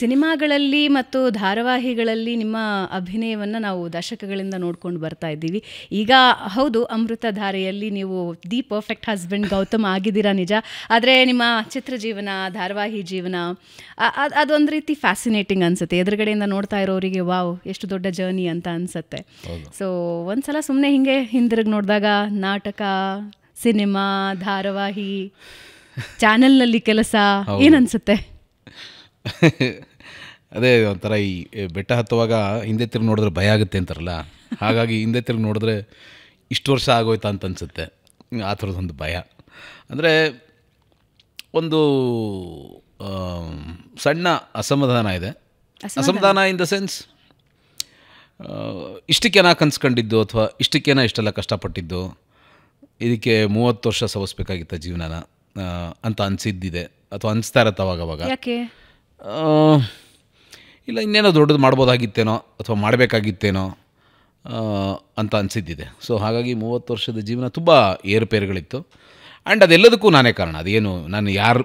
ಸಿನಿಮಾಗಳಲ್ಲಿ ಮತ್ತು ಧಾರಾವಾಹಿಗಳಲ್ಲಿ ನಿಮ್ಮ ಅಭಿನಯವನ್ನು ನಾವು ದಶಕಗಳಿಂದ ನೋಡ್ಕೊಂಡು ಬರ್ತಾ ಇದ್ದೀವಿ. ಈಗ ಹೌದು, ಅಮೃತಧಾರೆಯಲ್ಲಿ ನೀವು ದಿ ಪರ್ಫೆಕ್ಟ್ ಹಸ್ಬೆಂಡ್ ಗೌತಮ್ ಆಗಿದ್ದೀರಾ ನಿಜ. ಆದರೆ ನಿಮ್ಮ ಚಿತ್ರ ಜೀವನ, ಧಾರಾವಾಹಿ ಜೀವನ ಅದೊಂದು ರೀತಿ ಫ್ಯಾಸಿನೇಟಿಂಗ್ ಅನಿಸುತ್ತೆ. ಎದುರುಗಡೆಯಿಂದ ನೋಡ್ತಾ ಇರೋರಿಗೆ ವಾವ್ ಎಷ್ಟು ದೊಡ್ಡ ಜರ್ನಿ ಅಂತ ಅನಿಸುತ್ತೆ. ಸೊ ಒಂದ್ಸಲ ಸುಮ್ಮನೆ ಹಿಂಗೆ ಹಿಂದಿರುಗಿ ನೋಡಿದಾಗ ನಾಟಕ, ಸಿನಿಮಾ, ಧಾರಾವಾಹಿ, ಚಾನೆಲ್ನಲ್ಲಿ ಕೆಲಸ ಏನನ್ಸುತ್ತೆ? ಅದೇ ಒಂಥರ ಈ ಬೆಟ್ಟ ಹತ್ತುವಾಗ ಹಿಂದೆ ತಿರುಗಿ ನೋಡಿದ್ರೆ ಭಯ ಆಗುತ್ತೆ ಅಂತಾರಲ್ಲ, ಹಾಗಾಗಿ ಹಿಂದೆ ತಿರುಗಿ ನೋಡಿದ್ರೆ ಇಷ್ಟು ವರ್ಷ ಆಗೋಯ್ತಾ ಅಂತ ಅನಿಸುತ್ತೆ. ಆ ಥರದೊಂದು ಭಯ. ಅಂದರೆ ಒಂದು ಸಣ್ಣ ಅಸಮಾಧಾನ ಇದೆ. ಅಸಮಾಧಾನ ಇನ್ ದ ಸೆನ್ಸ್, ಇಷ್ಟಕ್ಕೇನ ಕನ್ಸ್ಕೊಂಡಿದ್ದು ಅಥವಾ ಇಷ್ಟಕ್ಕೇನ ಇಷ್ಟೆಲ್ಲ ಕಷ್ಟಪಟ್ಟಿದ್ದು, ಇದಕ್ಕೆ 30 ವರ್ಷ ಸವಸ್ಬೇಕಾಗಿತ್ತ ಜೀವನನ ಅಂತ ಅನಿಸಿದ್ದಿದೆ ಅಥವಾ ಅನಿಸ್ತಾ ಇರತ್ತೆ ಅವಾಗವಾಗ. ಯಾಕೆ ಇಲ್ಲ ಇನ್ನೇನೋ ದೊಡ್ಡದು ಮಾಡ್ಬೋದಾಗಿತ್ತೇನೋ ಅಥವಾ ಮಾಡಬೇಕಾಗಿತ್ತೇನೋ ಅಂತ ಅನಿಸಿದ್ದಿದೆ. ಸೊ ಹಾಗಾಗಿ 30 ವರ್ಷದ ಜೀವನ ತುಂಬ ಏರುಪೇರುಗಳಿತ್ತು. ಆ್ಯಂಡ್ ಅದೆಲ್ಲದಕ್ಕೂ ನಾನೇ ಕಾರಣ. ಅದೇನು ನಾನು ಯಾರ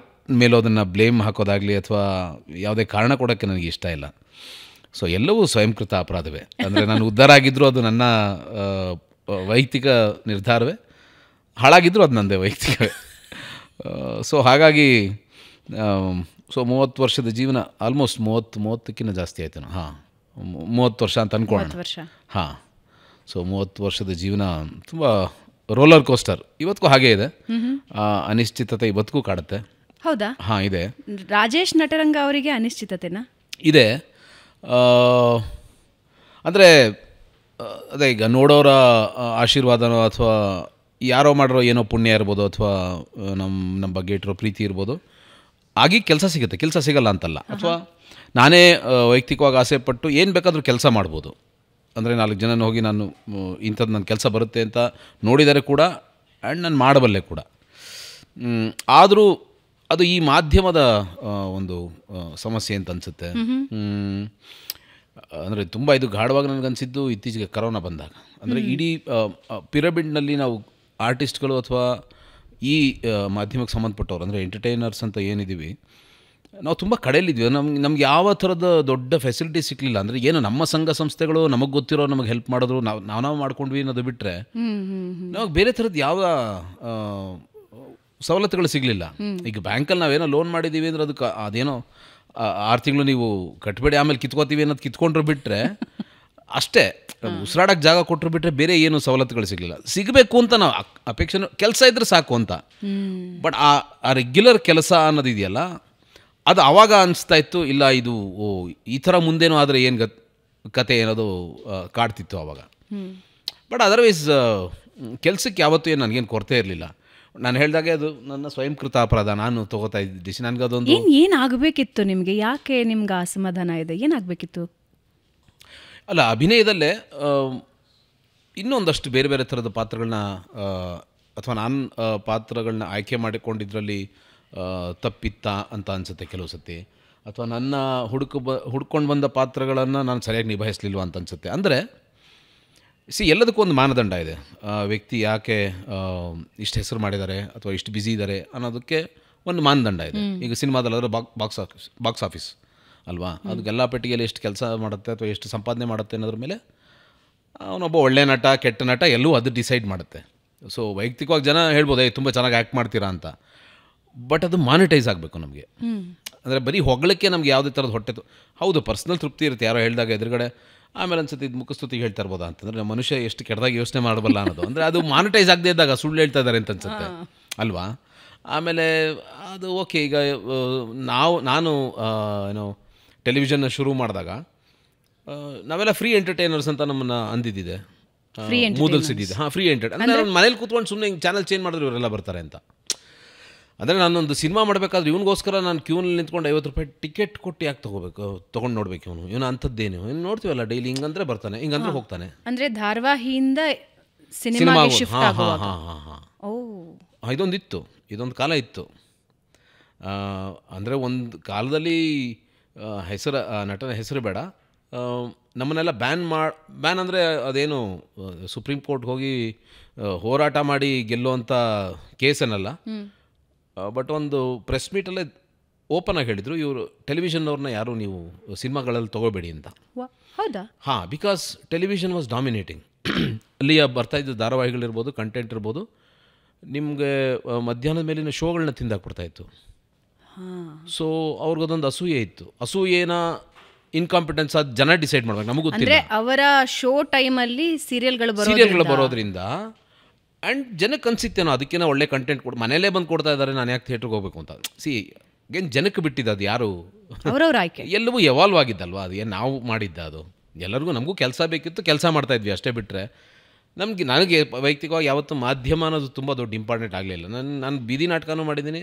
ಮೇಲೂ ಅದನ್ನು ಬ್ಲೇಮ್ ಹಾಕೋದಾಗಲಿ ಅಥವಾ ಯಾವುದೇ ಕಾರಣ ಕೊಡೋಕ್ಕೆ ನನಗೆ ಇಷ್ಟ ಇಲ್ಲ. ಸೊ ಎಲ್ಲವೂ ಸ್ವಯಂಕೃತ ಅಪರಾಧವೇ. ಅಂದರೆ ನಾನು ಉದ್ಧಾರ ಆಗಿದ್ದರೂ ಅದು ನನ್ನ ವೈಯಕ್ತಿಕ ನಿರ್ಧಾರವೇ, ಹಾಳಾಗಿದ್ದರೂ ಅದು ನನ್ನದೇ ವೈಯಕ್ತಿಕವೇ. ಸೊ ಹಾಗಾಗಿ 30 ವರ್ಷದ ಜೀವನ ಆಲ್ಮೋಸ್ಟ್ 30ಕ್ಕಿಂತ ಜಾಸ್ತಿ ಆಯ್ತು. ಹಾಂ, 30 ವರ್ಷ ಅಂತ ಅಂದ್ಕೊಳ್ಳೋಣ. ಹಾಂ, ಸೊ 30 ವರ್ಷದ ಜೀವನ ತುಂಬ ರೋಲರ್ ಕೋಸ್ಟರ್. ಇವತ್ತಿಗೂ ಹಾಗೇ ಇದೆ. ಅನಿಶ್ಚಿತತೆ ಇವತ್ತಿಗೂ ಕಾಡುತ್ತೆ. ಹೌದಾ? ಹಾಂ, ಇದೆ. ರಾಜೇಶ್ ನಟರಂಗ ಅವರಿಗೆ ಅನಿಶ್ಚಿತತೆನಾ ಇದೆ? ಅಂದರೆ ಅದೇ ಈಗ ನೋಡೋರ ಆಶೀರ್ವಾದನೋ ಅಥವಾ ಯಾರೋ ಮಾಡಿರೋ ಏನೋ ಪುಣ್ಯ ಇರ್ಬೋದು ಅಥವಾ ನಮ್ಮ ಬಗ್ಗೆ ಇಟ್ಟಿರೋ ಪ್ರೀತಿ ಇರ್ಬೋದು, ಆಗಿ ಕೆಲಸ ಸಿಗುತ್ತೆ. ಕೆಲಸ ಸಿಗಲ್ಲ ಅಂತಲ್ಲ. ಅಥವಾ ನಾನೇ ವೈಯಕ್ತಿಕವಾಗಿ ಆಸೆ ಪಟ್ಟು ಏನು ಬೇಕಾದರೂ ಕೆಲಸ ಮಾಡ್ಬೋದು. ಅಂದರೆ 4 ಜನ ಹೋಗಿ ನಾನು ಇಂಥದ್ದು ನನ್ನ ಕೆಲಸ ಬರುತ್ತೆ ಅಂತ ನೋಡಿದರೆ ಕೂಡ ಆ್ಯಂಡ್ ನಾನು ಮಾಡಬಲ್ಲೆ ಕೂಡ. ಆದರೂ ಅದು ಈ ಮಾಧ್ಯಮದ ಒಂದು ಸಮಸ್ಯೆ ಅಂತ ಅನಿಸುತ್ತೆ. ಅಂದರೆ ತುಂಬ ಇದು ಗಾಢವಾಗಿ ನನಗನ್ಸಿದ್ದು ಇತ್ತೀಚೆಗೆ ಕರೋನಾ ಬಂದಾಗ. ಅಂದರೆ ಇಡೀ ಪಿರಮಿಡ್ನಲ್ಲಿ ನಾವು ಆರ್ಟಿಸ್ಟ್ಗಳು ಅಥವಾ ಈ ಮಾಧ್ಯಮಕ್ಕೆ ಸಂಬಂಧಪಟ್ಟವ್ರು ಅಂದರೆ ಎಂಟರ್ಟೈನರ್ಸ್ ಅಂತ ಏನಿದ್ದೀವಿ, ನಾವು ತುಂಬ ಕಡೆಯಲ್ಲಿದ್ವಿ. ನಮ್ಗೆ ಯಾವ ಥರದ ದೊಡ್ಡ ಫೆಸಿಲಿಟಿ ಸಿಕ್ಕಲಿಲ್ಲ. ಅಂದರೆ ಏನು ನಮ್ಮ ಸಂಘ ಸಂಸ್ಥೆಗಳು ನಮಗೆ ಗೊತ್ತಿರೋ ನಮಗೆ ಹೆಲ್ಪ್ ಮಾಡಿದ್ರು, ನಾವು ಮಾಡ್ಕೊಂಡ್ವಿ ಅನ್ನೋದು ಬಿಟ್ಟರೆ ನಮಗೆ ಬೇರೆ ಥರದ್ದು ಯಾವ ಸವಲತ್ತುಗಳು ಸಿಗಲಿಲ್ಲ. ಈಗ ಬ್ಯಾಂಕಲ್ಲಿ ನಾವೇನೋ ಲೋನ್ ಮಾಡಿದ್ದೀವಿ ಅಂದರೆ ಅದಕ್ಕೆ ಅದೇನೋ 6 ತಿಂಗಳು ನೀವು ಕಟ್ಟಬೇಡಿ ಆಮೇಲೆ ಕಿತ್ಕೋತೀವಿ ಅನ್ನೋದು ಕಿತ್ಕೊಂಡ್ರು ಬಿಟ್ಟರೆ ಅಷ್ಟೇ. ಉಸಿರಾಡೋಕ್ಕೆ ಜಾಗ ಕೊಟ್ಟರು ಬಿಟ್ಟರೆ ಬೇರೆ ಏನು ಸವಲತ್ತುಗಳು ಸಿಗಲಿಲ್ಲ. ಸಿಗಬೇಕು ಅಂತ ನಾವು ಅಪೇಕ್ಷೆ, ಕೆಲಸ ಇದ್ದರೆ ಸಾಕು ಅಂತ. ಬಟ್ ಆ ರೆಗ್ಯುಲರ್ ಕೆಲಸ ಅನ್ನೋದಿದೆಯಲ್ಲ, ಅದು ಆವಾಗ ಅನಿಸ್ತಾ ಇತ್ತು, ಇಲ್ಲ ಇದು ಈ ಥರ ಮುಂದೇನೂ ಆದರೆ ಏನು ಕತೆ ಏನದು ಕಾಡ್ತಿತ್ತು ಆವಾಗ. ಬಟ್ ಅದರ್ವೈಸ್ ಕೆಲಸಕ್ಕೆ ಯಾವತ್ತೂ ಏನು ನನಗೇನು ಕೊರತೆ ಇರಲಿಲ್ಲ. ನಾನು ಹೇಳಿದಾಗೆ ಅದು ನನ್ನ ಸ್ವಯಂಕೃತ ಅಪರಾಧ. ನಾನು ತೊಗೋತಾ ಇದ್ದ ಡಿಸಿಷನ್. ನನಗೆ ಅದೊಂದು ಏನಾಗಬೇಕಿತ್ತು ನಿಮಗೆ? ಯಾಕೆ ನಿಮ್ಗೆ ಅಸಮಾಧಾನ ಇದೆ? ಏನಾಗಬೇಕಿತ್ತು? ಅಲ್ಲ, ಅಭಿನಯದಲ್ಲೇ ಇನ್ನೊಂದಷ್ಟು ಬೇರೆ ಬೇರೆ ಥರದ ಪಾತ್ರಗಳನ್ನ ಅಥವಾ ನಾನು ಪಾತ್ರಗಳನ್ನ ಆಯ್ಕೆ ಮಾಡಿಕೊಂಡಿದ್ರಲ್ಲಿ ತಪ್ಪಿತ್ತ ಅಂತ ಅನಿಸುತ್ತೆ ಕೆಲವು ಸತಿ. ಅಥವಾ ನನ್ನ ಹುಡ್ಕೊಂಡು ಬಂದ ಪಾತ್ರಗಳನ್ನು ನಾನು ಸರಿಯಾಗಿ ನಿಭಾಯಿಸಲಿಲ್ವ ಅಂತ ಅನಿಸುತ್ತೆ. ಅಂದರೆ ಎಲ್ಲದಕ್ಕೂ ಒಂದು ಮಾನದಂಡ ಇದೆ. ವ್ಯಕ್ತಿ ಯಾಕೆ ಇಷ್ಟು ಹೆಸರು ಮಾಡಿದ್ದಾರೆ ಅಥವಾ ಇಷ್ಟು ಬ್ಯುಸಿ ಇದ್ದಾರೆ ಅನ್ನೋದಕ್ಕೆ ಒಂದು ಮಾನದಂಡ ಇದೆ. ಈಗ ಸಿನಿಮಾದಲ್ಲಾದರೆ ಬಾಕ್ಸ್ ಆಫೀಸ್ ಅಲ್ವಾ, ಅದು ಗಲ್ಲಾ ಪೆಟ್ಟಿಗೆಯಲ್ಲಿ ಎಷ್ಟು ಕೆಲಸ ಮಾಡುತ್ತೆ ಅಥವಾ ಎಷ್ಟು ಸಂಪಾದನೆ ಮಾಡುತ್ತೆ ಅನ್ನೋದ್ರ ಮೇಲೆ ಅವನೊಬ್ಬ ಒಳ್ಳೆ ನಟ ಕೆಟ್ಟ ನಟ ಎಲ್ಲವೂ ಅದು ಡಿಸೈಡ್ ಮಾಡುತ್ತೆ. ಸೊ ವೈಯಕ್ತಿಕವಾಗಿ ಜನ ಹೇಳ್ಬೋದು ತುಂಬ ಚೆನ್ನಾಗಿ ಆ್ಯಕ್ಟ್ ಮಾಡ್ತೀರಾ ಅಂತ. ಬಟ್ ಅದು ಮಾನಿಟೈಸ್ ಆಗಬೇಕು ನಮಗೆ. ಅಂದರೆ ಬರೀ ಹೊಗಳಕ್ಕೆ ನಮ್ಗೆ ಯಾವುದೇ ಥರದ ಹೊಟ್ಟೆ ಹೌದು ಪರ್ಸ್ನಲ್ ತೃಪ್ತಿ ಇರುತ್ತೆ. ಯಾರೋ ಹೇಳಿದಾಗ ಎದುರುಗಡೆ ಆಮೇಲೆ ಅನ್ಸುತ್ತೆ ಇದು ಮುಖಸ್ತುತಿಗೆ ಹೇಳ್ತಾ ಇರ್ಬೋದಾ ಅಂತಂದರೆ ಮನುಷ್ಯ ಎಷ್ಟು ಕೆಟ್ಟದಾಗಿ ಯೋಚನೆ ಮಾಡಬಲ್ಲ ಅನ್ನೋದು. ಅಂದರೆ ಅದು ಮಾನಿಟೈಸ್ ಆಗದೇ ಇದ್ದಾಗ ಸುಳ್ಳು ಹೇಳ್ತಾ ಇದ್ದಾರೆ ಅಂತ ಅನ್ಸುತ್ತೆ ಅಲ್ವಾ. ಆಮೇಲೆ ಅದು ಓಕೆ. ಈಗ ನಾನು ಏನೋ ಟೆಲಿವಿಷನ್ನ ಶುರು ಮಾಡಿದಾಗ ನಾವೆಲ್ಲ ಫ್ರೀ ಎಂಟರ್ಟೈನರ್ಸ್ ಅಂತ ನಮ್ಮನ್ನು ಅಂದಿದ್ದಿದೆ, ಮೂದಲ್ಸಿದ್ದಿದೆ. ಹಾಂ, ಫ್ರೀ ಎಂಟರ್ಟೈನ್ ಅಂದರೆ ನಾನು ಮನೇಲಿ ಕೂತ್ಕೊಂಡು ಸುಮ್ಮನೆ ಹಿಂಗೆ ಚಾನಲ್ ಚೇಂಜ್ ಮಾಡಿದ್ರೆ ಇವರೆಲ್ಲ ಬರ್ತಾರೆ ಅಂತ. ಅಂದರೆ ನಾನೊಂದು ಸಿನಿಮಾ ಮಾಡಬೇಕಾದ್ರೆ ಇವನಿಗೋಸ್ಕರ ನಾನು ಕ್ಯೂನಲ್ಲಿ ನಿಂತ್ಕೊಂಡು 50 ರೂಪಾಯಿ ಟಿಕೆಟ್ ಕೊಟ್ಟು ಯಾಕೆ ತೊಗೊಂಡು ನೋಡ್ಬೇಕು ಇವನು ಅಂಥದ್ದೇನು ನೋಡ್ತೀವಲ್ಲ ಡೈಲಿ, ಹಿಂಗಂದ್ರೆ ಬರ್ತಾನೆ, ಹಿಂಗಂದ್ರೆ ಹೋಗ್ತಾನೆ. ಅಂದರೆ ಧಾರಾವಾಹಿಯಿಂದ ಸಿನಿಮಾಗೆ ಶಿಫ್ಟ್ ಆಗುವಾಗ ಇದೊಂದು ಕಾಲ ಇತ್ತು. ಅಂದರೆ ಒಂದು ಕಾಲದಲ್ಲಿ ನಟನ ಹೆಸರು ಬೇಡ, ನಮ್ಮನ್ನೆಲ್ಲ ಬ್ಯಾನ್ ಅಂದರೆ ಅದೇನು ಸುಪ್ರೀಂ ಕೋರ್ಟ್ಗೆ ಹೋಗಿ ಹೋರಾಟ ಮಾಡಿ ಗೆಲ್ಲುವಂಥ ಕೇಸನ್ನಲ್ಲ. ಬಟ್ ಒಂದು ಪ್ರೆಸ್ ಮೀಟಲ್ಲೇ ಓಪನ್ ಆಗಿ ಹೇಳಿದರು, ಇವರು ಟೆಲಿವಿಷನ್ನವ್ರನ್ನ ಯಾರು ನೀವು ಸಿನಿಮಾಗಳಲ್ಲಿ ತೊಗೋಬೇಡಿ ಅಂತ. ಹೌದಾ? ಹಾಂ, ಬಿಕಾಸ್ ಟೆಲಿವಿಷನ್ ವಾಸ್ ಡಾಮಿನೇಟಿಂಗ್. ಅಲ್ಲಿಯ ಬರ್ತಾಯಿದ್ದು ಧಾರಾವಾಹಿಗಳಿರ್ಬೋದು, ಕಂಟೆಂಟ್ ಇರ್ಬೋದು, ನಿಮಗೆ ಮಧ್ಯಾಹ್ನದ ಮೇಲಿನ ಶೋಗಳನ್ನ ತಿಂದಾಕ್ಬಿಡ್ತಾಯಿತ್ತು. ಸೊ ಅವ್ರಿಗದೊಂದು ಅಸೂಯೆ ಇತ್ತು. ಅಸೂಯೇನ ಇನ್ಕಾಂಪಿಟೆನ್ಸ್ ಅದು ಜನ ಡಿಸೈಡ್ ಮಾಡ್ಬೇಕು, ನಮಗೂ ಗೊತ್ತಿಲ್ಲ. ಅವರ ಶೋ ಟೈಮಲ್ಲಿ ಸೀರಿಯಲ್ಗಳು ಬರೋದ್ರಿಂದ ಆ್ಯಂಡ್ ಜನಕ್ಕೆ ಅನಿಸುತ್ತೇನೋ ಅದಕ್ಕೇನೋ ಒಳ್ಳೆ ಕಂಟೆಂಟ್ ಕೊಡು, ಮನೇಲೇ ಬಂದು ಕೊಡ್ತಾ ಇದ್ದಾರೆ, ನಾನು ಯಾಕೆ ಥಿಯೇಟ್ರಿಗೆ ಹೋಗ್ಬೇಕು ಅಂತ. ಏನು ಜನಕ್ಕೆ ಬಿಟ್ಟಿದ್ದು, ಅದು ಯಾರು ಅವರವ್ರ ಆಯ್ಕೆ. ಎಲ್ಲವೂ ಎವಾಲ್ವ್ ಆಗಿದ್ದಲ್ವ, ಅದು ಏನು ನಾವು ಮಾಡಿದ್ದ, ಅದು ಎಲ್ಲರಿಗೂ ನಮಗೂ ಕೆಲಸ ಬೇಕಿತ್ತು, ಕೆಲಸ ಮಾಡ್ತಾಯಿದ್ವಿ ಅಷ್ಟೇ. ಬಿಟ್ಟರೆ ನನಗೆ ವೈಯಕ್ತಿಕವಾಗಿ ಯಾವತ್ತೂ ಮಾಧ್ಯಮ ಅನ್ನೋದು ತುಂಬ ದೊಡ್ಡ ಇಂಪಾರ್ಟೆಂಟ್ ಆಗಲಿಲ್ಲ. ನಾನು ಬೀದಿ ನಾಟಕನೂ ಮಾಡಿದ್ದೀನಿ,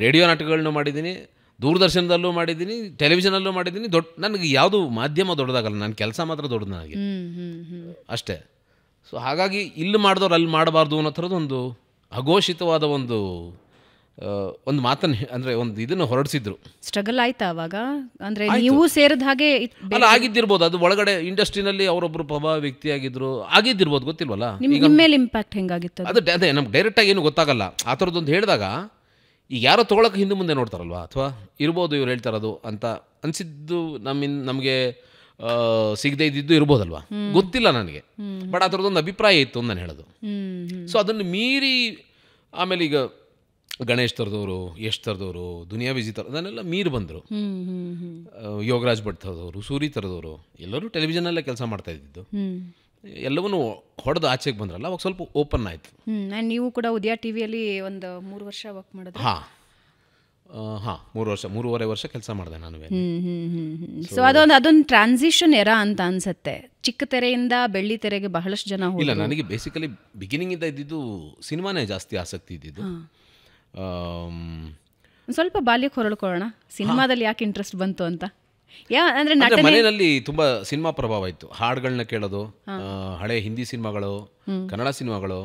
ರೇಡಿಯೋ ನಾಟಕಗಳನ್ನೂ ಮಾಡಿದ್ದೀನಿ, ದೂರದರ್ಶನದಲ್ಲೂ ಮಾಡಿದ್ದೀನಿ, ಟೆಲಿವಿಷನಲ್ಲೂ ಮಾಡಿದ್ದೀನಿ. ನನಗೆ ಯಾವುದು ಮಾಧ್ಯಮ ದೊಡ್ಡದಾಗಲ್ಲ, ನನ್ನ ಕೆಲಸ ಮಾತ್ರ ದೊಡ್ಡದು ನನಗೆ ಅಷ್ಟೇ. ಸೊ ಹಾಗಾಗಿ ಇಲ್ಲಿ ಮಾಡಿದವ್ರು ಅಲ್ಲಿ ಮಾಡಬಾರ್ದು ಅನ್ನೋ ಥರದ್ದು ಒಂದು ಅಘೋಷಿತವಾದ ಒಂದು ಮಾತನ್ನು, ಅಂದರೆ ಒಂದು ಇದನ್ನು ಹೊರಡಿಸಿದ್ರು. ಸ್ಟ್ರಗಲ್ ಆಯ್ತಾ ಅವಾಗ? ಅಂದರೆ ನೀವು ಸೇರಿದ ಹಾಗೆ ಅಲ್ಲ, ಆಗಿದ್ದಿರ್ಬೋದು. ಅದು ಒಳಗಡೆ ಇಂಡಸ್ಟ್ರಿನಲ್ಲಿ ಅವರೊಬ್ಬರು ಪ್ರಭಾವ ವ್ಯಕ್ತಿಯಾಗಿದ್ರು, ಆಗಿದ್ದಿರ್ಬೋದು, ಗೊತ್ತಿಲ್ವಲ್ಲ. ನಿಮ್ಮ ಮೇಲೆ ಇಂಪ್ಯಾಕ್ಟ್ ಹೆಂಗಾಗಿತ್ತು? ಅದೇ ನಮ್ಗೆ ಡೈರೆಕ್ಟಾಗಿ ಏನು ಗೊತ್ತಾಗಲ್ಲ. ಆ ಥರದ್ದೊಂದು ಹೇಳಿದಾಗ ಈಗ ಯಾರೋ ತೊಗೊಳಕ್ಕೆ ಹಿಂದೆ ಮುಂದೆ ನೋಡ್ತಾರಲ್ವ, ಅಥವಾ ಇರ್ಬೋದು ಇವ್ರು ಹೇಳ್ತಾರದು ಅಂತ ಅನಿಸಿದ್ದು ನಮಗೆ ಸಿಗದೇ ಇದ್ದಿದ್ದು ಇರ್ಬೋದಲ್ವ, ಗೊತ್ತಿಲ್ಲ ನನಗೆ. ಬಟ್ ಆ ಥರದ್ದೊಂದು ಅಭಿಪ್ರಾಯ ಇತ್ತು ನಾನು ಹೇಳೋದು. ಸೊ ಅದನ್ನು ಮೀರಿ ಆಮೇಲೆ ಈಗ ಗಣೇಶ್ ಥರದವರು, ಯಶ್ ಥರದವರು, ದುನಿಯಾ ವಿಜಿ ಥರ ಅದನ್ನೆಲ್ಲ ಮೀರಿ ಬಂದರು. ಯೋಗರಾಜ್ ಭಟ್ ಥರದವರು, ಸೂರಿ ಥರದವರು ಎಲ್ಲರೂ ಟೆಲಿವಿಷನಲ್ಲೇ ಕೆಲಸ ಮಾಡ್ತಾ ಇದ್ದಿದ್ದು. ಎಲ್ಲವನ್ನೂ ಹೊಡೆದು ಆಚೆಗೆ ಬಂದ್ರಲ್ಲ, ಅವಾಗ ಸ್ವಲ್ಪ ಓಪನ್ ಆಯಿತು. ನೀವು ಕೂಡ ಉದಯ ಟಿ ವಿಯಲ್ಲಿ ಒಂದು 3 ವರ್ಷ ವರ್ಕ್ ಮಾಡಿದ್ರೆ? ಹಾಂ 3.5 ವರ್ಷ ಕೆಲಸ ಮಾಡಿದೆ ನಾನು. ಸೊ ಅದೊಂದು ಟ್ರಾನ್ಸಿಷನ್ ಎರಾ ಅಂತ ಅನ್ಸುತ್ತೆ. ಚಿಕ್ಕ ತೆರೆಯಿಂದ ಬೆಳ್ಳಿ ತೆರೆಗೆ ಬಹಳಷ್ಟು ಜನ ಇಲ್ಲ, ನನಗೆ ಬೇಸಿಕಲಿ ಬಿಗಿನಿಂಗಿಂದ ಇದ್ದಿದ್ದು ಸಿನಿಮಾನೇ ಜಾಸ್ತಿ ಆಸಕ್ತಿ ಇದ್ದಿದ್ದು. ಸ್ವಲ್ಪ ಬಾಲ್ಯಕ್ಕೆ ಹೊರಳ್ಕೊಳ್ಳೋಣ, ಸಿನಿಮಾದಲ್ಲಿ ಯಾಕೆ ಇಂಟ್ರೆಸ್ಟ್ ಬಂತು ಅಂತ. ಅಂದರೆ ಮನೆಯಲ್ಲಿ ತುಂಬ ಸಿನಿಮಾ ಪ್ರಭಾವ ಇತ್ತು. ಹಾಡುಗಳನ್ನ ಕೇಳೋದು, ಹಳೆ ಹಿಂದಿ ಸಿನಿಮಾಗಳು, ಕನ್ನಡ ಸಿನಿಮಾಗಳು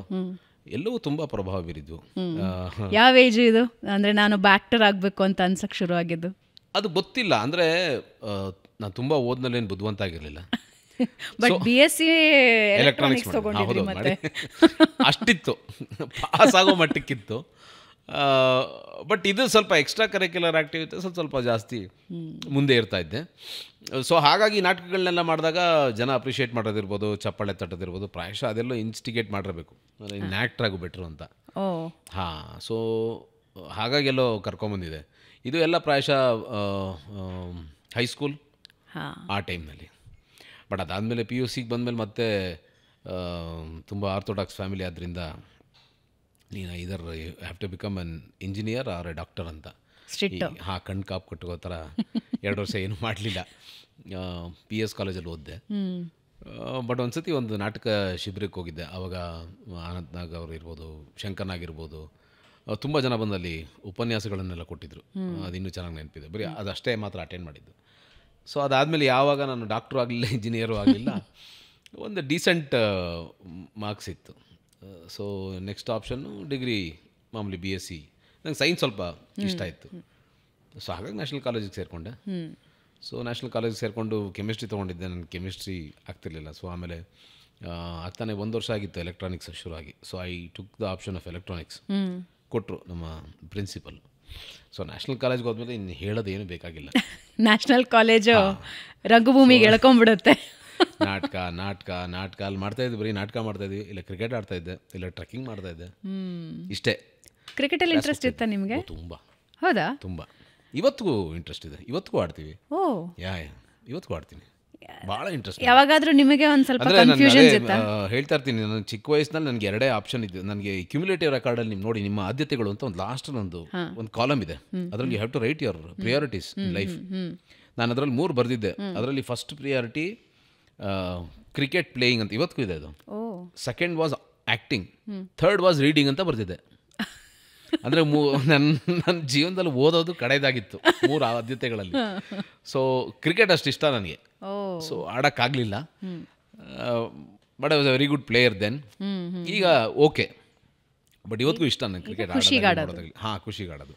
ಎಲ್ಲವೂ ತುಂಬ ಪ್ರಭಾವ ಬೀರಿದ್ವು. ಯಾವ ಏಜ್ ಇದು? ಅಂದರೆ ನಾನೊಬ್ಬ ಆ್ಯಕ್ಟರ್ ಆಗಬೇಕು ಅಂತ ಅನ್ಸಕ್ಕೆ ಶುರು ಆಗಿದ್ದು? ಅದು ಗೊತ್ತಿಲ್ಲ. ಅಂದರೆ ನಾನು ತುಂಬ ಓದ್ನಲ್ಲೇನು ಬುದ್ಧಿವಂತ ಆಗಿರಲಿಲ್ಲ. ಬಟ್ BSc ಎಲೆಕ್ಟ್ರಾನಿಕ್ಸ್ ತಗೊಂಡಿದ್ದೆ, ಮತ್ತೆ ಅಷ್ಟಿತ್ತು, ಪಾಸ್ ಆಗೋ ಮಟ್ಟಕ್ಕಿತ್ತು. ಬಟ್ ಇದು ಸ್ವಲ್ಪ ಎಕ್ಸ್ಟ್ರಾ ಕರಿಕ್ಯುಲರ್ ಆ್ಯಕ್ಟಿವಿಟೀಸ್ ಸ್ವಲ್ಪ ಜಾಸ್ತಿ ಮುಂದೆ ಇರ್ತಾ ಇದ್ದೆ. ಸೊ ಹಾಗಾಗಿ ನಾಟಕಗಳನ್ನೆಲ್ಲ ಮಾಡಿದಾಗ ಜನ ಅಪ್ರಿಷಿಯೇಟ್ ಮಾಡೋದಿರ್ಬೋದು, ಚಪ್ಪಾಳೆ ತಟ್ಟೋದಿರ್ಬೋದು, ಪ್ರಾಯಶಃ ಅದೆಲ್ಲ ಇನ್ಸ್ಟಿಗೇಟ್ ಮಾಡಿರಬೇಕು, ಇನ್ನು ಆ್ಯಕ್ಟ್ರಾಗು ಬೆಟ್ರು ಅಂತ. ಹಾಂ, ಸೊ ಹಾಗಾಗೆಲ್ಲೋ ಕರ್ಕೊಂಬಂದಿದೆ. ಇದು ಎಲ್ಲ ಪ್ರಾಯಶಃ ಹೈಸ್ಕೂಲ್ ಆ ಟೈಮ್ನಲ್ಲಿ. ಬಟ್ ಅದಾದಮೇಲೆ PUC ಬಂದಮೇಲೆ ಮತ್ತೆ ತುಂಬ ಆರ್ಥೋಡಾಕ್ಸ್ ಫ್ಯಾಮಿಲಿ ಆದ್ದರಿಂದ ನೀನು either you have to become an engineer or a doctor ಅಂತ. ಹಾಂ, ಕಣ್ಣು ಕಾಪು ಕಟ್ಟುವ ಥರ 2 ವರ್ಷ ಏನೂ ಮಾಡಲಿಲ್ಲ. PS ಕಾಲೇಜಲ್ಲಿ ಓದಿದೆ. ಬಟ್ ಒಂದು ಸತಿ ಒಂದು ನಾಟಕ ಶಿಬಿರಕ್ಕೆ ಹೋಗಿದ್ದೆ. ಆವಾಗ ಆನಂದ್ನಾಗ್ ಅವರು ಇರ್ಬೋದು, ಶಂಕರ್ನಾಗಿರ್ಬೋದು, ತುಂಬ ಜನ ಬಂದಲ್ಲಿ ಉಪನ್ಯಾಸಗಳನ್ನೆಲ್ಲ ಕೊಟ್ಟಿದ್ದರು. ಅದು ಇನ್ನೂ ಚೆನ್ನಾಗಿ ನೆನಪಿದೆ. ಬರೀ ಅದಷ್ಟೇ ಮಾತ್ರ ಅಟೆಂಡ್ ಮಾಡಿದ್ದು. ಸೊ ಅದಾದಮೇಲೆ ಯಾವಾಗ ನಾನು ಡಾಕ್ಟ್ರು ಆಗಲಿಲ್ಲ, ಇಂಜಿನಿಯರು ಆಗಲಿಲ್ಲ, ಒಂದು ಡೀಸೆಂಟ್ ಮಾರ್ಕ್ಸ್ ಇತ್ತು. ಸೊ ನೆಕ್ಸ್ಟ್ ಆಪ್ಷನ್ನು ಡಿಗ್ರಿ, ಮಾಮೂಲಿ BSc. ನಂಗೆ ಸೈನ್ಸ್ ಸ್ವಲ್ಪ ಇಷ್ಟ ಇತ್ತು. ಸೊ ಹಾಗಾಗಿ ನ್ಯಾಷನಲ್ ಕಾಲೇಜಿಗೆ ಸೇರಿಕೊಂಡೆ. ಸೊ ನ್ಯಾಷನಲ್ ಕಾಲೇಜಿಗೆ ಸೇರಿಕೊಂಡು ಕೆಮಿಸ್ಟ್ರಿ ತೊಗೊಂಡಿದ್ದೆ. ನನಗೆ ಕೆಮಿಸ್ಟ್ರಿ ಆಗ್ತಿರ್ಲಿಲ್ಲ. ಸೊ ಆಮೇಲೆ ಆಗ್ತಾನೆ 1 ವರ್ಷ ಆಗಿತ್ತು ಎಲೆಕ್ಟ್ರಾನಿಕ್ಸ್ ಶುರುವಾಗಿ. So I took the option of electronics ಕೊಟ್ಟರು ನಮ್ಮ ಪ್ರಿನ್ಸಿಪಲ್. ಸೊ ನ್ಯಾಷನಲ್ ಕಾಲೇಜ್ಗೆ ಹೋದ್ಮೇಲೆ ಇನ್ನು ಹೇಳೋದೇನು ಬೇಕಾಗಿಲ್ಲ. ನ್ಯಾಷನಲ್ ಕಾಲೇಜು ರಂಗಭೂಮಿಗೆ ಎಳ್ಕೊಂಡ್ಬಿಡುತ್ತೆ. ನಾಟಕ ಅಲ್ಲಿ ಮಾಡ್ತಾಯಿದ್ವಿ, ಬರೀ ನಾಟಕ ಮಾಡ್ತಾಯಿದ್ವಿ, ಇಲ್ಲ ಕ್ರಿಕೆಟ್ ಆಡ್ತಾಯಿದ್ದೆ, ಇಲ್ಲ ಟ್ರೆಕ್ಕಿಂಗ್ ಮಾಡ್ತಾಯಿದ್ದೆ, ಇಷ್ಟೇ. ಕ್ರಿಕೆಟಲ್ಲಿ ಇಂಟ್ರೆಸ್ಟ್ ಇತ್ತಾ ನಿಮಗೆ? ತುಂಬ. ಹೌದಾ? ತುಂಬ. ಇವತ್ತಿಗೂ ಇಂಟ್ರೆಸ್ಟ್ ಇದೆ, ಇವತ್ತಿಗೂ ಆಡ್ತೀವಿ. ಇವತ್ತಿಗೂ ಆಡ್ತೀನಿ, ಭಾಳ ಇಂಟ್ರೆಸ್ಟ್. ಯಾವಾಗಾದರೂ ನಿಮಗೆ ಒಂದು ಸ್ವಲ್ಪ ಕನ್ಫ್ಯೂಷನ್ಸ್ ಇತ್ತಾ? ಹೇಳ್ತಾ ಇರ್ತೀನಿ, ನಾನು ಚಿಕ್ಕ ವಯಸ್ಸಿನಲ್ಲಿ ನನಗೆ 2 ಆಪ್ಷನ್ ಇದ್ದು. ನನಗೆ ಕ್ಯುಮ್ಯುಲೇಟಿವ್ ರೆಕಾರ್ಡಲ್ಲಿ ನೀವು ನೋಡಿ, ನಿಮ್ಮ ಆದ್ಯತೆಗಳು ಅಂತ ಒಂದು ಲಾಸ್ಟಲ್ಲಿ ಒಂದು ಕಾಲಮ್ ಇದೆ. ಅದರಲ್ಲಿ you have to write your priorities in life. ನಾನು ಅದರಲ್ಲಿ 3 ಬರೆದಿದ್ದೆ. ಅದರಲ್ಲಿ ಫಸ್ಟ್ ಪ್ರಿಯಾರಿಟಿ ಕ್ರಿಕೆಟ್ ಪ್ಲೇಯಿಂಗ್ ಅಂತ, ಇವತ್ತಿಗೂ ಇದೆ ಅದು. Second was acting, third was reading ಅಂತ ಬರೆದಿದ್ದೆ. ಅಂದರೆ ನನ್ನ ಜೀವನದಲ್ಲಿ ಓದೋದು ಕಡೆಯದಾಗಿತ್ತು 3 ಆದ್ಯತೆಗಳಲ್ಲಿ. ಸೊ ಕ್ರಿಕೆಟ್ ಅಷ್ಟು ಇಷ್ಟ ನನಗೆ. ಸೊ ಆಡೋಕ್ಕಾಗಲಿಲ್ಲ. But I was a very good player then. ಈಗ ಓಕೆ, ಬಟ್ ಇವತ್ತಿಗೂ ಇಷ್ಟ ನನಗೆ ಕ್ರಿಕೆಟ್ ಆಡೋದು. ಹಾಂ, ಖುಷಿಗಾಡೋದು.